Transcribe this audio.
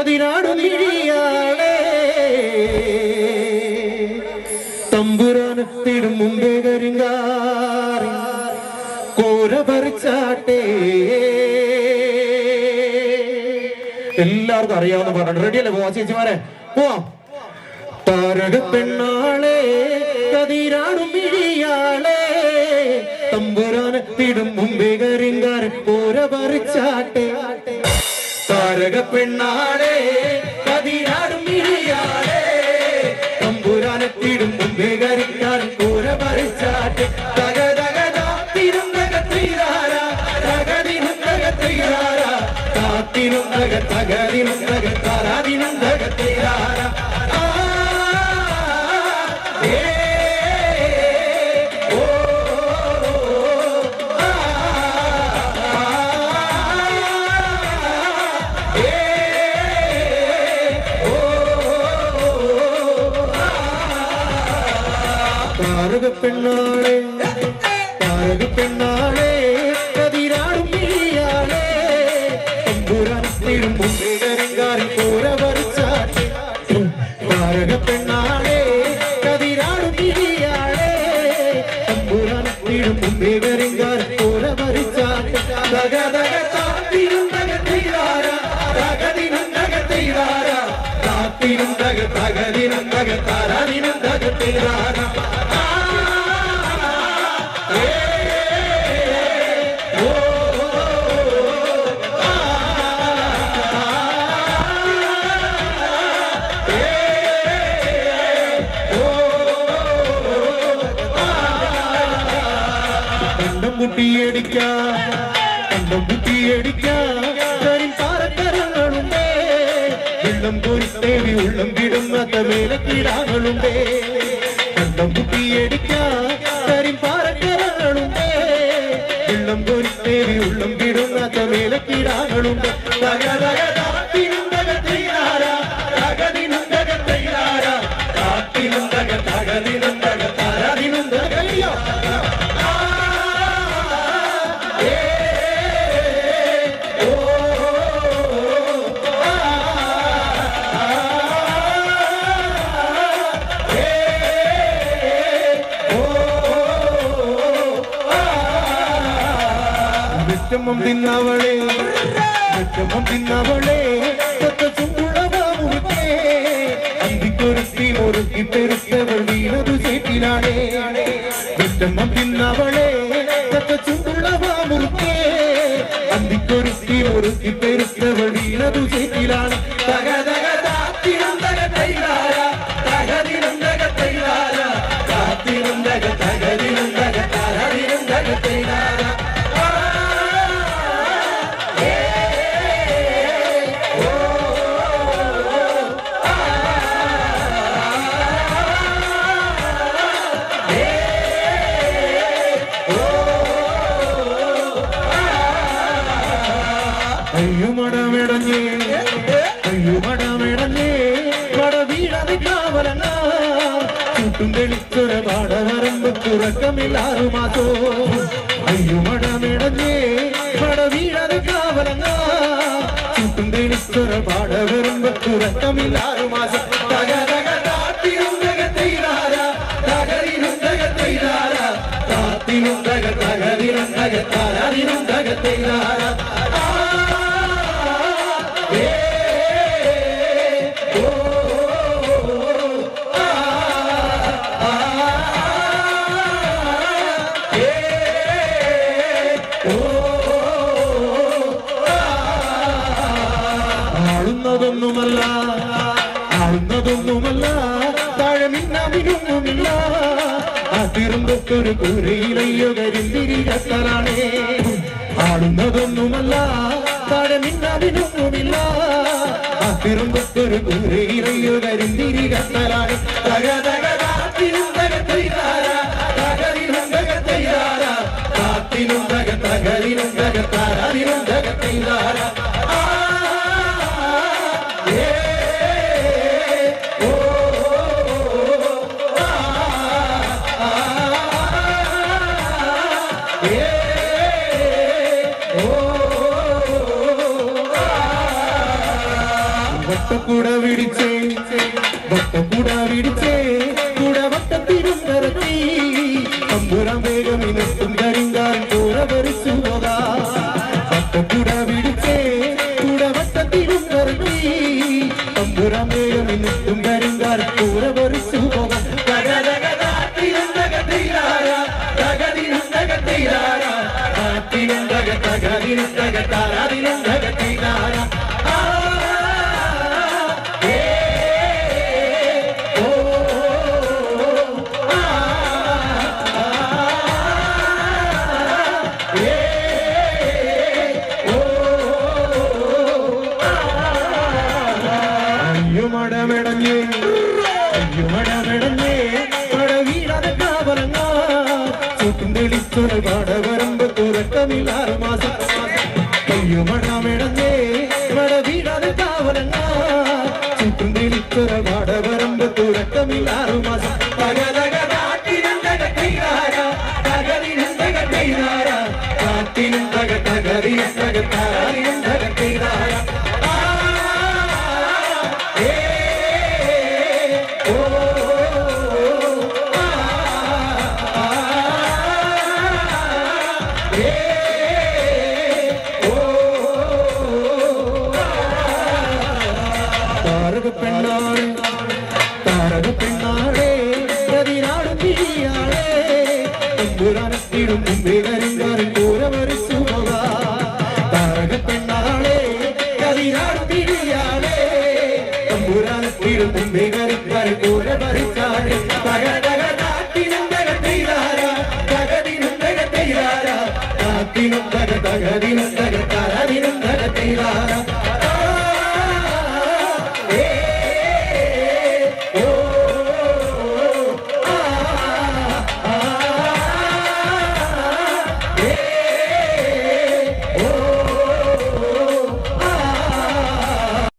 കതിരാടുന്നിഴിയാളെ തമ്പുരാനത്തിടും മുമ്പേ കരിങ്കാറി കോര പറിച്ചാട്ടെ. എല്ലാവർക്കും അറിയാവുന്ന പാട്ടാണ്. റെഡിയല്ലേ? പോവാ ചേച്ചിമാരെ, പോവാം. താരക പെണ്ണാളെ കതിരാടും മിഴിയാളെ തമ്പുരാനത്തിടും മുമ്പേ കരിങ്കാരൻ കോര പറിച്ചാട്ടെ. താരക പെണ്ണാളെ കതിരാടും മിഴിയാളെ തമ്പുരാനത്തിടും മുമ്പേ കരിങ്കാരൻ കോര പറിച്ചാട്ടെ. തകതകതാത്തിനും തകത്തിരാര തകതിനും തകത്തിരാര താത്തിനും തകതകതിനും തകത്താരാതിനും തകത്തിരാര. പെണ്ണാളെ താരക പെണ്ണാളെ കതിരാടും മിഴിയാളെ തമ്പുരാനത്തിടും മുമ്പേ കരിങ്കാരൻ കോര പറിച്ചാട്ടെ. താരക പെണ്ണാളെ കതിരാടും മിഴിയാളെ തമ്പുരാനത്തിടും മുമ്പേ കരിങ്കാരൻ കോര പറിച്ചാട്ടെ. തകതകതാത്തിനും തകത്തിരാര തകതിനും തകത്തിരാര താത്തിനും തകതകതിനും തകത്താരാതിനും തകത്തിരാര. പാറക്കരങ്ങളുണ്ടേ വെള്ളം കോരിത്തേവി ഉള്ളം കിടുന്ന മേലക്കിടാങ്ങളുണ്ടേ. കണ്ടം കുട്ടിയടിക്കാൻ പാറക്കരങ്ങളുണ്ടേ വെള്ളം കോരിത്തേവി ഉള്ളം കിടുന്ന മേലക്കിടാങ്ങളുണ്ട്. തകതകതാത്തിനും തകത്തിരാര തകതിനും തകത്തിരാര താത്തിനും തകതകതിനും തകത്താരാതിനും തകയോ. വിഷമം തിന്നവളെ വിഷമം തിന്നവളെ ചുണ്ടുള്ളവാമുറുക്കേ അന്തിക്കൊരുത്തി മുറുക്കി പെരുത്തവൾ വീണതു ചേറ്റിലാണേ. വിഷമം തിന്നവളെ ചുണ്ടുള്ളവാമുറുക്കേ അന്തിക്കൊരുത്തി മുറുക്കി പെരുത്തവൾ വീണതു ചേറ്റിലാണ്. തകതകതാത്തിനും തകതൈരാര തകതിനും തകതൈരാര താത്തിനും തകതകതിനും തകതാരാതിനും തകതൈരാര. അയ്യുമടമിടഞ്ഞേ അയ്യുമടമിടഞ്ഞേ വട വീഴത് കാവലങ്ങ ചുട്ടും തെളിച്ചൊര പാടവരമ്പ് തുറക്കമില്ലാറു മാസോ. അയ്യുമടമിടഞ്ഞേ വട വീഴത് കാവലങ്ങ ചുട്ടും തെളിച്ചൊര പാടവരമ്പ് തുറക്കമില്ലാറു മാസം. തകതകതാത്തിനും തകത്തൈരാര തകരിനും തകത്തൈരാര താത്തിനും തകതകതിനും തകത്താരാതിനും തകത്തൈരാര. ആളുന്നതൊന്നുമല്ല ആളുന്നതൊന്നുമല്ല താഴെ മിന്നാമിനൊന്നുമില്ല അതിരുമ്പൊക്കൊരു കൂരയിലയ്യോ കരിന്തിരികത്തലാണേ. ആളുന്നതൊന്നുമല്ല താഴെ മിന്നാമിനൊന്നുമില്ല അതിരുമ്പൊക്കൊരു കൂരയിലയ്യോ കരിന്തിരികത്തലാണേ. തകതകതാത്തിനും തകത്തൈരാര തകരിനും തകത്തൈരാര താത്തിനും തകതകരിനും തകത്താരാതിനും തകത്തൈരാര. വട്ടക്കൂട പിടിച്ചേ വട്ടക്കൂട പിടിച്ചേ കൂട വട്ടത്തിനും കറക്കി തമ്പുരാൻ വേഗം ഇനത്തും കരിങ്കാൻ കൂട പറിച്ചു പോകാ വട്ടക്കൂട പിടിച്ചേ കൂട വട്ടത്തിനും കറക്കി തമ്പുരാൻ വേഗം ഇനത്തും കരിങ്കാൻ കൂട പറിച്ചു പോകാം പാടവരമ്പ് തുറക്കമില്ലാറ് മാസം കയ്യുമണമിടഞ്ഞേ മട വീടാതെ കാവലങ്ങ ചുറ്റും തെളിച്ചൊര പാടവരമ്പ് തുറക്കമില്ലാറ് മാസം കാറ്റിനും താരക പെണ്ണാളെ കതിരാടും പിടിയാളെ തമ്പുരാനത്തിടും മുമ്പേ